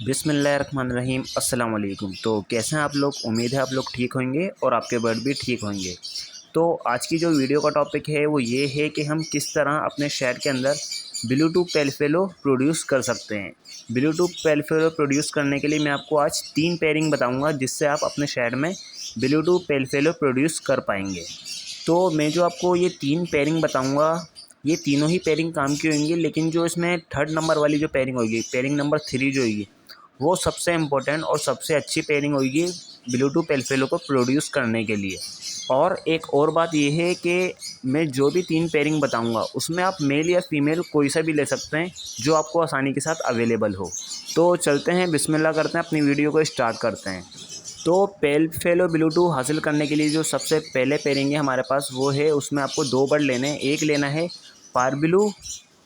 बिस्मिल्लाहिर्रहमानिर्रहीम अस्सलाम वालेकुम। तो कैसे हैं आप लोग? उम्मीद है आप लोग ठीक होंगे और आपके बर्ड भी ठीक होंगे। तो आज की जो वीडियो का टॉपिक है वो ये है कि हम किस तरह अपने शहर के अंदर ब्लूटूथ पेलफेलो प्रोड्यूस कर सकते हैं। ब्लूटूथ पेलफेलो प्रोड्यूस करने के लिए मैं आपको आज 3 पेयरिंग बताऊंगा जिससे आप अपने शहर में ब्लूटूथ पेलफेलो प्रोड्यूस कर पाएंगे। तो मैं जो आपको ये 3 पेयरिंग बताऊंगा, ये तीनों ही पेयरिंग काम की होंगी, लेकिन जो इसमें थर्ड नंबर वाली जो पेयरिंग होगी, पेयरिंग नंबर 3 जो होगी, वो सबसे इम्पोर्टेंट और सबसे अच्छी पेयरिंग होगी ब्लूटूथ पेलफेलो को प्रोड्यूस करने के लिए। और एक और बात यह है कि मैं जो भी 3 पेयरिंग बताऊंगा उसमें आप मेल या फीमेल कोई सा भी ले सकते हैं जो आपको आसानी के साथ अवेलेबल हो। तो चलते हैं, बिस्मिल्लाह करते हैं, अपनी वीडियो को स्टार्ट करते हैं। तो पेलफेलो ब्लूटूथ हासिल करने के लिए जो सबसे पहले पेयरिंग है हमारे पास वो है, उसमें आपको 2 बर्ड लेने हैं। एक लेना है पारब्लू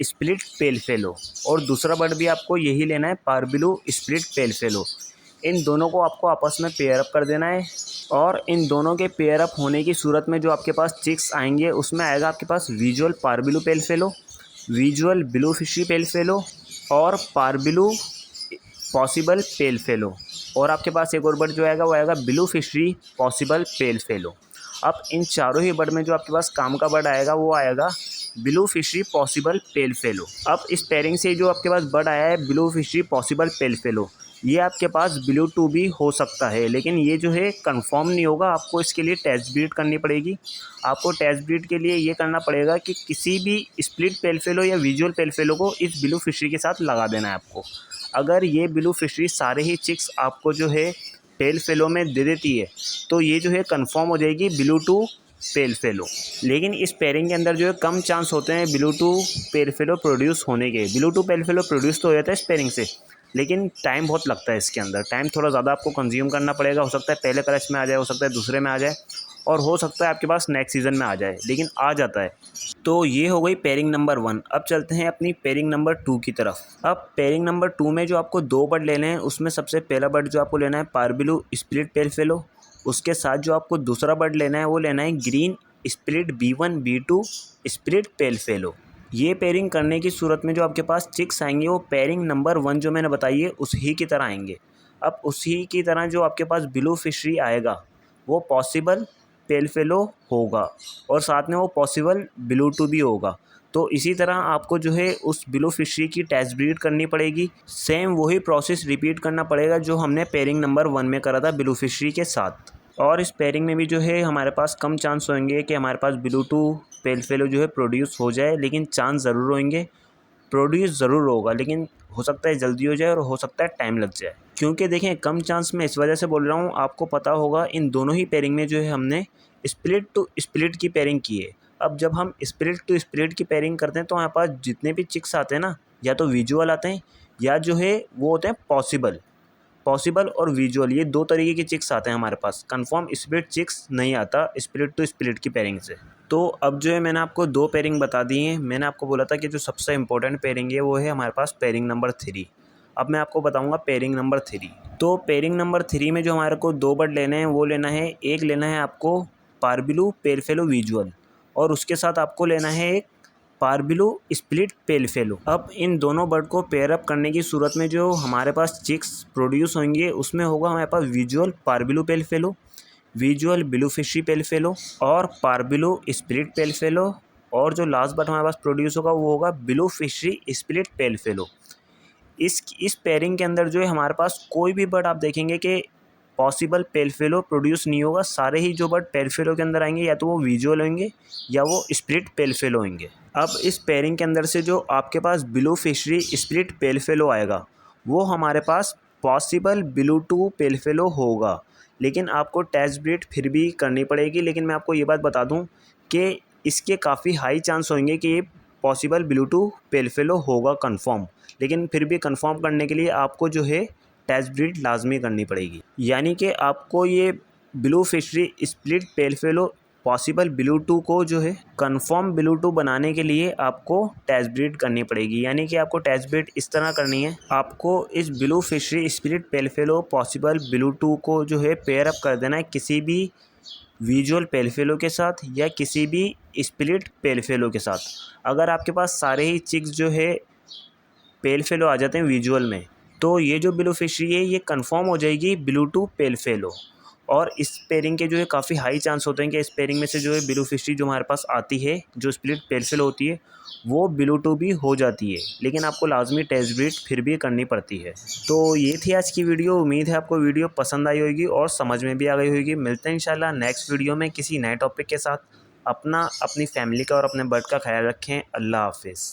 स्प्लिट पेलफेलो और दूसरा बर्ड भी आपको यही लेना है, पारब्लू स्प्लिट पेलफेलो। इन दोनों को आपको आपस में पेयर अप कर देना है और इन दोनों के पेयर अप होने की सूरत में जो आपके पास चिक्स आएंगे उसमें आएगा आपके पास विजुअल पारब्लू पेलफेलो, विजुअल ब्लू फिशी पेलफेलो और पारब्लू पॉसिबल पेलफेलो। और आपके पास एक और बर्ड जो आएगा वो आएगा ब्लू फिशरी पॉसिबल पेलफेलो। अब इन चारों ही बर्ड में जो आपके पास काम का बर्ड आएगा वो आएगा ब्लू फिशरी पॉसिबल पेलफेलो। अब इस पेयरिंग से जो आपके पास बर्ड आया है ब्लू फिशरी पॉसिबल पेलफेलो, ये आपके पास ब्लूटूथ भी हो सकता है, लेकिन ये जो है कंफर्म नहीं होगा। आपको इसके लिए टेस्ट ब्रीड करनी पड़ेगी। आपको टेस्ट ब्रीड के लिए ये करना पड़ेगा कि किसी भी स्प्लिट पेलफेलो या विजुअल पेलफेलो को इस ब्लू फिशरी के साथ लगा देना है आपको। अगर ये ब्लू फिशरी सारे ही चिक्स आपको जो है पेलफेलो में दे देती है तो ये जो है कंफर्म हो जाएगी ब्लूटूथ पेलफेलो। लेकिन इस पेयरिंग के अंदर जो है कम चांस होते हैं ब्लूटूथ पेलफेलो प्रोड्यूस होने के। ब्लूटूथ पेलफेलो प्रोड्यूस तो हो जाता है इस पेयरिंग से, लेकिन टाइम बहुत लगता है इसके अंदर। टाइम थोड़ा ज़्यादा आपको कंज्यूम करना पड़ेगा। हो सकता है पहले क्रच में आ जाए, हो सकता है दूसरे में आ जाए, और हो सकता है आपके पास नेक्स्ट सीज़न में आ जाए, लेकिन आ जाता है। तो ये हो गई पेयरिंग नंबर 1। अब चलते हैं अपनी पेयरिंग नंबर 2 की तरफ। अब पेयरिंग नंबर 2 में जो आपको 2 बर्ड लेने हैं उसमें सबसे पहला बर्ड जो आपको लेना है पारब्लू स्प्लिट पेलफेलो। उसके साथ जो आपको दूसरा बर्ड लेना है वो लेना है green split B1 B2 split पेलफेलो। ये पेयरिंग करने की सूरत में जो आपके पास चिक्स आएंगे वो पेयरिंग नंबर 1 जो मैंने बताई है उसी की तरह आएंगे। अब उसी की तरह जो आपके पास ब्लू फिशरी आएगा वो पॉसिबल पेलफेलो होगा और साथ में वो पॉसिबल ब्लूटूथ भी होगा। तो इसी तरह आपको जो है उस ब्लू फिशरी की टेस्ट ब्रीड करनी पड़ेगी। सेम वही प्रोसेस रिपीट करना पड़ेगा जो हमने पेयरिंग नंबर 1 में करा था ब्लू फिशरी के साथ। और इस पेयरिंग में भी जो है हमारे पास कम चांस होंगे कि हमारे पास ब्लूटूथ पेलफेलो जो है प्रोड्यूस हो जाए, लेकिन चांस ज़रूर होंगे। प्रोड्यूस ज़रूर होगा, लेकिन हो सकता है जल्दी हो जाए और हो सकता है टाइम लग जाए। क्योंकि देखें कम चांस मैं इस वजह से बोल रहा हूँ, आपको पता होगा इन दोनों ही पेयरिंग में जो है हमने स्प्लिट टू स्प्लिट की पेयरिंग की है। अब जब हम स्प्लिट टू स्प्लिट की पेयरिंग करते हैं तो हमारे पास जितने भी चिक्स आते हैं ना, या तो विजुअल आते हैं या जो है वो होते हैं पॉसिबल। पॉसिबल और विजुअल, ये 2 तरीके के चिक्स आते हैं हमारे पास। कंफर्म स्प्लिट चिक्स नहीं आता स्प्लिट टू स्प्लिट की पेयरिंग से। तो अब जो है मैंने आपको 2 पेयरिंग बता दी हैं। मैंने आपको बोला था कि जो सबसे इंपॉर्टेंट पेयरिंग है वो है हमारे पास पेयरिंग नंबर 3। अब मैं आपको बताऊंगा पेयरिंग नंबर 3। तो पेयरिंग नंबर 3 में जो हमारे को 2 बर्ड लेने हैं वो लेना है, एक लेना है आपको पारब्लू पेलफेलो विजुअल और उसके साथ आपको लेना है एक पारब्लू स्प्लिट पेलफेलो। अब इन दोनों बर्ड को पेयर अप करने की सूरत में जो हमारे पास चिक्स प्रोड्यूस होंगे उसमें होगा हमारे पास विजुअल पारब्लू पेलफेलो, विजुअल ब्लू फिशी पेलफेलो और पारब्लू स्प्लिट पेलफेलो। और जो लास्ट बर्ड हमारे पास प्रोड्यूस होगा वो होगा ब्लू फिशी स्प्लिट पेलफेलो। इस पेयरिंग के अंदर जो है हमारे पास कोई भी बर्ड आप देखेंगे कि पॉसिबल पेलफेलो प्रोड्यूस नहीं होगा। सारे ही जो बर्ड पेलफेलो के अंदर आएंगे या तो वो विजुअल होंगे या वो स्प्लिट पेलफेलो होंगे। अब इस पेयरिंग के अंदर से जो आपके पास ब्लू फिशरी स्प्लिट पेलफेलो आएगा वो हमारे पास पॉसिबल ब्लूटूथ पेलफेलो होगा, लेकिन आपको टेस्ट ब्रीड फिर भी करनी पड़ेगी। लेकिन मैं आपको ये बात बता दूं कि इसके काफ़ी हाई चांस होंगे कि ये पॉसिबल ब्लूटूथ पेलफेलो होगा कंफर्म, लेकिन फिर भी कंफर्म करने के लिए आपको जो है टेस्ट ब्रीड लाजमी करनी पड़ेगी। यानी कि आपको ये ब्लू फिशरी स्प्लिट पेलफेलो पॉसिबल ब्लूटूथ को जो है कंफर्म ब्लूटूथ बनाने के लिए आपको टेस्ट ब्रीड करनी पड़ेगी। यानी कि आपको टेस्ट ब्रीड इस तरह करनी है, आपको इस ब्लू फिशरी स्प्लिट पेलफेलो पॉसिबल ब्लूटूथ को जो है पेयर अप कर देना है किसी भी विजुअल पेलफेलो के साथ या किसी भी स्प्लिट पेलफेलो के साथ। अगर आपके पास सारे ही चिक्स जो है पेलफेलो आ जाते हैं विजुअल में तो ये जो ब्लू फिशरी है ये कंफर्म हो जाएगी ब्लू टू पेल फेलो। और इस पेयरिंग के जो है काफ़ी हाई चांस होते हैं कि इस पेयरिंग में से जो है ब्लू फिशरी जो हमारे पास आती है जो स्प्लिट पेल फेलो होती है वो ब्लू टू भी हो जाती है, लेकिन आपको लाजमी टेस्ट ब्रीड फिर भी करनी पड़ती है। तो ये थी आज की वीडियो। उम्मीद है आपको वीडियो पसंद आई होगी और समझ में भी आ गई होगी। मिलते हैं इंशाल्लाह नेक्स्ट वीडियो में किसी नए टॉपिक के साथ। अपनी फैमिली का और अपने बर्ड का ख्याल रखें। अल्लाह हाफिज़।